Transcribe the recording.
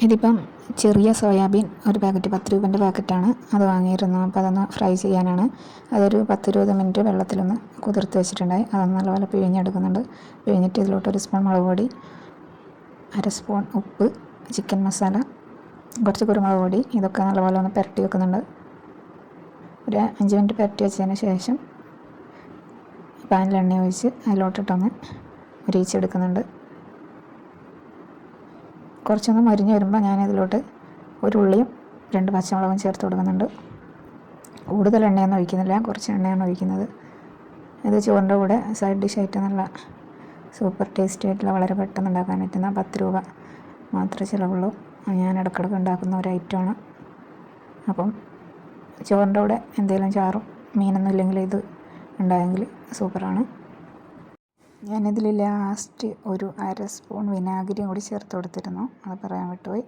ഇതിപ്പം ചെറിയ സോയാബീൻ ഒരു പാക്കറ്റ് 10 രൂപേൻ്റെ പാക്കറ്റാണ്. അത് വാങ്ങിയിരുന്നു. അപ്പോൾ അതൊന്ന് ഫ്രൈ ചെയ്യാനാണ്. അതൊരു 10-20 മിനിറ്റ് വെള്ളത്തിലൊന്ന് കുതിർത്ത് വെച്ചിട്ടുണ്ടായി. അതൊന്ന് നല്ലപോലെ പിഴിഞ്ഞെടുക്കുന്നുണ്ട്. പിഴിഞ്ഞിട്ട് ഇതിലോട്ട് 1 സ്പൂൺ മുളക് പൊടി, 1/2 സ്പൂൺ ഉപ്പ്, ചിക്കൻ മസാല, കുറച്ച് കുരുമുളക് പൊടി, ഇതൊക്കെ നല്ലപോലെ ഒന്ന് പുരട്ടി വെക്കുന്നുണ്ട്. ഒരു 5 മിനിറ്റ് പുരട്ടി വെച്ചതിന് ശേഷം പാനിൽ എണ്ണ ഒഴിച്ച് അതിലോട്ടിട്ടൊന്ന് മുരിയിച്ചെടുക്കുന്നുണ്ട്. കുറച്ചൊന്ന് മരിഞ്ഞ് വരുമ്പോൾ ഞാനതിലോട്ട് ഒരു ഉള്ളിയും 2 പച്ചമുളകും ചേർത്ത് കൊടുക്കുന്നുണ്ട്. കൂടുതൽ എണ്ണയൊന്നും ഒഴിക്കുന്നില്ല, കുറച്ച് എണ്ണയാണ് ഒഴിക്കുന്നത്. ഇത് ചോറിൻ്റെ കൂടെ സൈഡ് ഡിഷായിട്ട് നല്ല സൂപ്പർ ടേസ്റ്റി ആയിട്ടുള്ള, വളരെ പെട്ടെന്ന് ഉണ്ടാക്കാൻ പറ്റുന്ന 10 രൂപ മാത്രമേ ചിലവുള്ളൂ. ഞാൻ ഇടയ്ക്കിടയ്ക്ക് ഉണ്ടാക്കുന്ന ഒരു ഐറ്റമാണ്. അപ്പം ചോറിൻ്റെ കൂടെ എന്തെങ്കിലും ചാറും മീനൊന്നും ഇല്ലെങ്കിൽ ഇത് ഉണ്ടായെങ്കിൽ സൂപ്പറാണ്. ഞാനിതിൽ ലാസ്റ്റ് ഒരു 1/2 സ്പൂൺ വിനാഗിരിയും കൂടി ചേർത്ത് കൊടുത്തിരുന്നു, അത് പറയാൻ വിട്ടുപോയി.